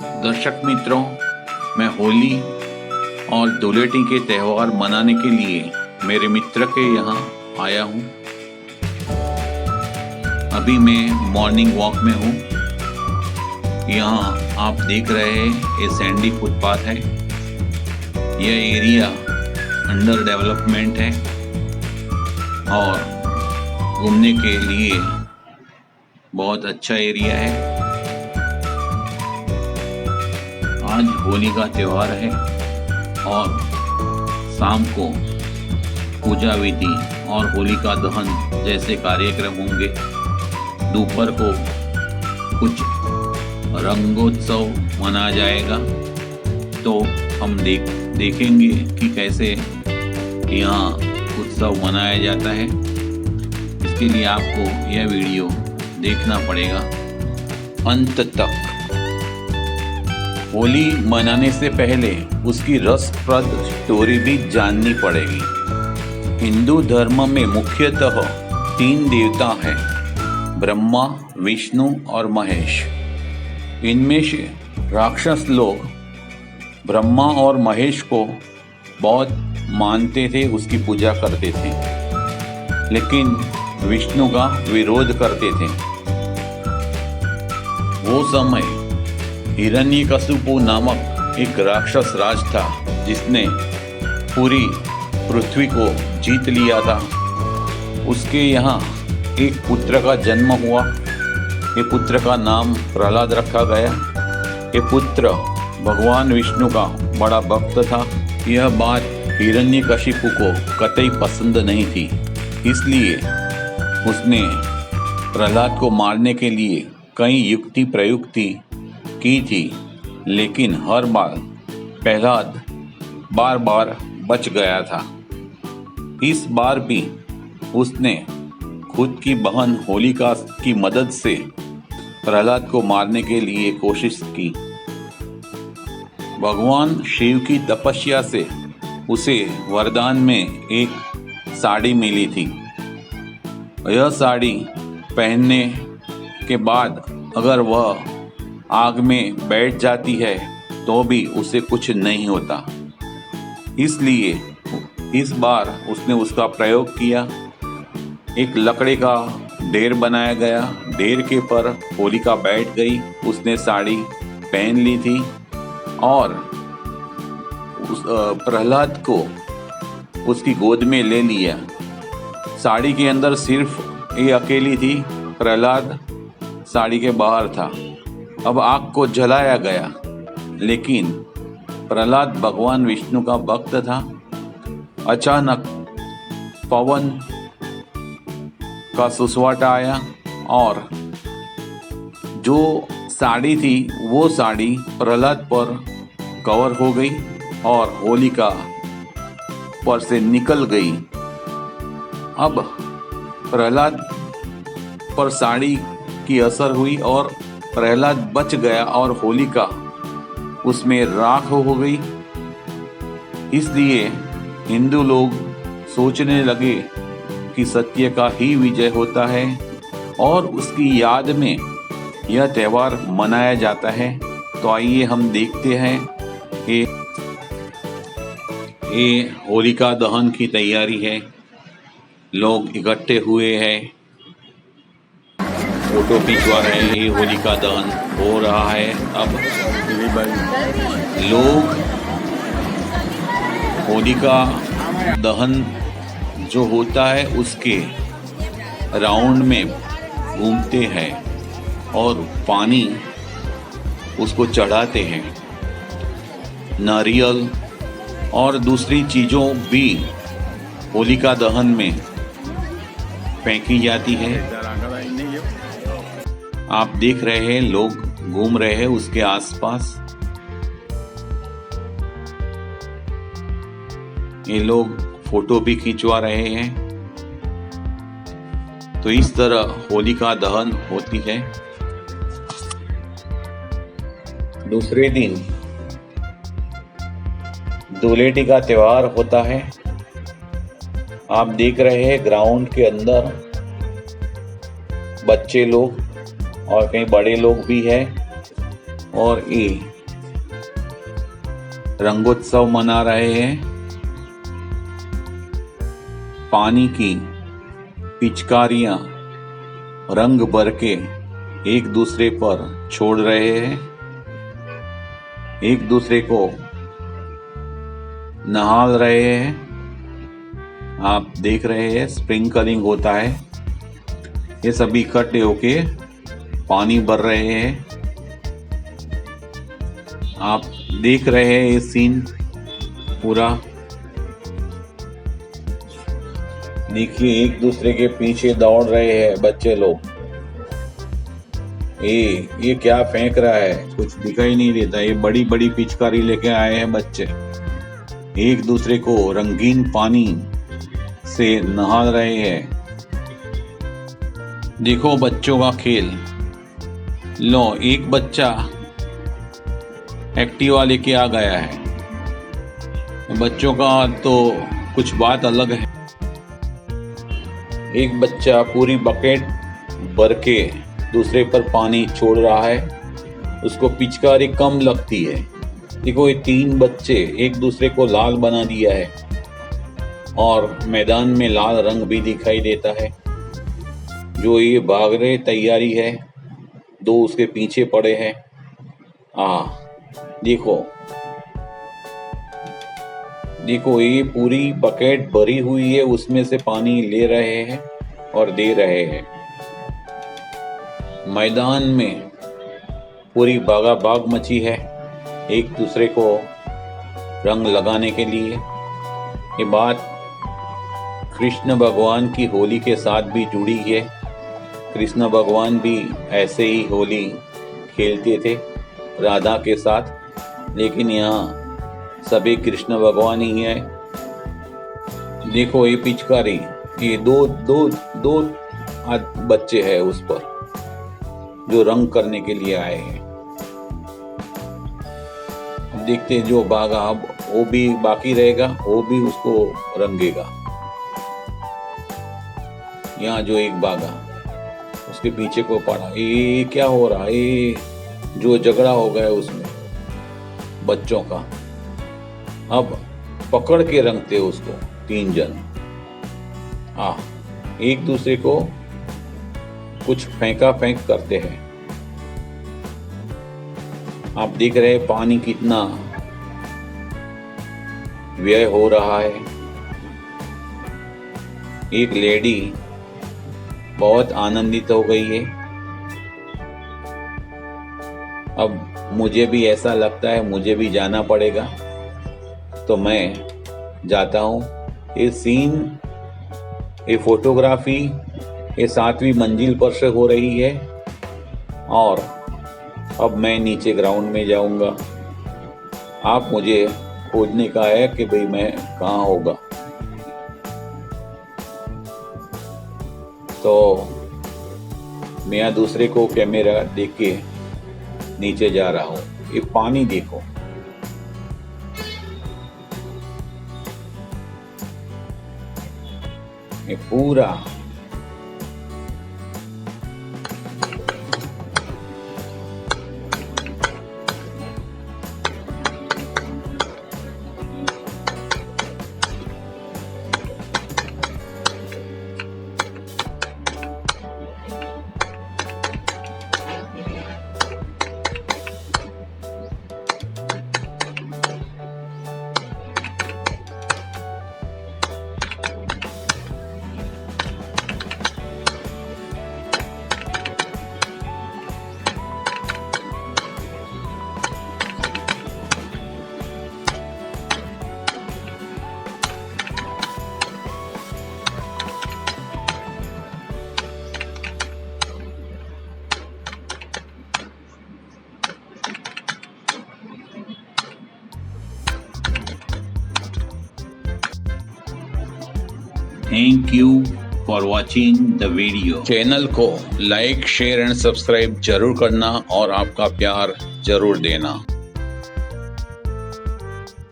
दर्शक मित्रों, मैं होली और धूलेटी के त्यौहार मनाने के लिए मेरे मित्र के यहाँ आया हूँ। अभी मैं मॉर्निंग वॉक में हूँ। यहाँ आप देख रहे हैं ये सैंडी फुटपाथ है। यह एरिया अंडर डेवलपमेंट है और घूमने के लिए बहुत अच्छा एरिया है। आज होली का त्यौहार है और शाम को पूजा विधि और होलिका दहन जैसे कार्यक्रम होंगे। दोपहर को कुछ रंगोत्सव मनाया जाएगा, तो हम देखेंगे कि कैसे यहाँ उत्सव मनाया जाता है। इसके लिए आपको यह वीडियो देखना पड़ेगा अंत तक। होली मनाने से पहले उसकी रसप्रद स्टोरी भी जाननी पड़ेगी। हिंदू धर्म में मुख्यतः 3 देवता हैं, ब्रह्मा, विष्णु और महेश। इनमें से राक्षस लोग ब्रह्मा और महेश को बहुत मानते थे, उसकी पूजा करते थे, लेकिन विष्णु का विरोध करते थे। वो समय हिरण्यकशिपु नामक एक राक्षस राज था, जिसने पूरी पृथ्वी को जीत लिया था। उसके यहाँ एक पुत्र का जन्म हुआ। ये पुत्र का नाम प्रहलाद रखा गया। ये पुत्र भगवान विष्णु का बड़ा भक्त था। यह बात हिरण्यकशिपु को कतई पसंद नहीं थी, इसलिए उसने प्रहलाद को मारने के लिए कई युक्ति प्रयुक्ति की थी, लेकिन हर बार प्रहलाद बार बच गया था। इस बार भी उसने खुद की बहन होलिका की मदद से प्रहलाद को मारने के लिए कोशिश की। भगवान शिव की तपस्या से उसे वरदान में एक साड़ी मिली थी। यह साड़ी पहनने के बाद अगर वह आग में बैठ जाती है तो भी उसे कुछ नहीं होता। इसलिए इस बार उसने उसका प्रयोग किया। एक लकड़ी का ढेर बनाया गया। ढेर के पर होलिका बैठ गई। उसने साड़ी पहन ली थी और प्रहलाद को उसकी गोद में ले लिया। साड़ी के अंदर सिर्फ ये अकेली थी, प्रहलाद साड़ी के बाहर था। अब आग को जलाया गया, लेकिन प्रहलाद भगवान विष्णु का भक्त था। अचानक पवन का सुसवाटा आया और जो साड़ी थी वो साड़ी प्रहलाद पर कवर हो गई और होलिका पर से निकल गई। अब प्रहलाद पर साड़ी की असर हुई और प्रहलाद बच गया और होलिका उसमें राख हो गई। इसलिए हिंदू लोग सोचने लगे कि सत्य का ही विजय होता है और उसकी याद में यह त्यौहार मनाया जाता है। तो आइए हम देखते हैं कि ये होलिका दहन की तैयारी है। लोग इकट्ठे हुए हैं, फोटो खिंचवा रहे हैं। ये होलिका दहन हो रहा है। अब लोग होलिका दहन जो होता है उसके राउंड में घूमते हैं और पानी उसको चढ़ाते हैं। नारियल और दूसरी चीज़ों भी होलिका दहन में फेंकी जाती है। आप देख रहे हैं लोग घूम रहे हैं उसके आसपास। ये लोग फोटो भी खिंचवा रहे हैं। तो इस तरह होलिका दहन होती है। दूसरे दिन धूलेटी का त्यौहार होता है। आप देख रहे हैं ग्राउंड के अंदर बच्चे लोग और कई बड़े लोग भी हैं। और ये रंगोत्सव मना रहे हैं। पानी की पिचकारियां रंग भर के एक दूसरे पर छोड़ रहे हैं, एक दूसरे को नहाल रहे हैं। आप देख रहे हैं स्प्रिंकलिंग होता है। ये सभी इकट्ठे होके पानी भर रहे हैं। आप देख रहे हैं ये सीन पूरा। देखिए एक दूसरे के पीछे दौड़ रहे हैं बच्चे लोग। ये क्या फेंक रहा है, कुछ दिखाई नहीं देता। ये बड़ी बड़ी पिचकारी लेके आए हैं बच्चे। एक दूसरे को रंगीन पानी से नहा रहे हैं। देखो बच्चों का खेल। लो एक बच्चा एक्टिवा लेके आ गया है। बच्चों का तो कुछ बात अलग है। एक बच्चा पूरी बकेट भर के दूसरे पर पानी छोड़ रहा है। उसको पिचकारी कम लगती है। देखो ये 3 बच्चे एक दूसरे को लाल बना दिया है और मैदान में लाल रंग भी दिखाई देता है। जो ये भाग रहे तैयारी है, 2 उसके पीछे पड़े हैं। देखो ये पूरी बकेट भरी हुई है, उसमें से पानी ले रहे हैं और दे रहे हैं। मैदान में पूरी भागा भाग मची है एक दूसरे को रंग लगाने के लिए। ये बात कृष्ण भगवान की होली के साथ भी जुड़ी है। कृष्ण भगवान भी ऐसे ही होली खेलते थे राधा के साथ, लेकिन यहाँ सभी कृष्ण भगवान ही है। देखो ये पिचकारी, ये दो बच्चे हैं उस पर जो रंग करने के लिए आए हैं। देखते हैं जो भागा अब वो भी बाकी रहेगा, वो भी उसको रंगेगा। यहाँ जो एक भागा उसके पीछे को पड़ा। ये क्या हो रहा है? ये जो झगड़ा हो गया उसमें बच्चों का, अब पकड़ के रंगते उसको 3 जन। एक दूसरे को कुछ फेंका फेंक करते हैं। आप देख रहे हैं पानी कितना व्यय हो रहा है। एक लेडी बहुत आनंदित हो गई है। अब मुझे भी ऐसा लगता है, मुझे भी जाना पड़ेगा, तो मैं जाता हूँ। ये सीन, ये फोटोग्राफी ये 7वीं मंजिल पर से हो रही है और अब मैं नीचे ग्राउंड में जाऊंगा। आप मुझे खोजने का है कि भाई मैं कहाँ होगा। तो मैं दूसरे को कैमरा देख के नीचे जा रहा हूँ। ये पानी देखो, ये पूरा thank you for watching the video. Channel को लाइक, शेयर एंड सब्सक्राइब जरूर करना और आपका प्यार जरूर देना।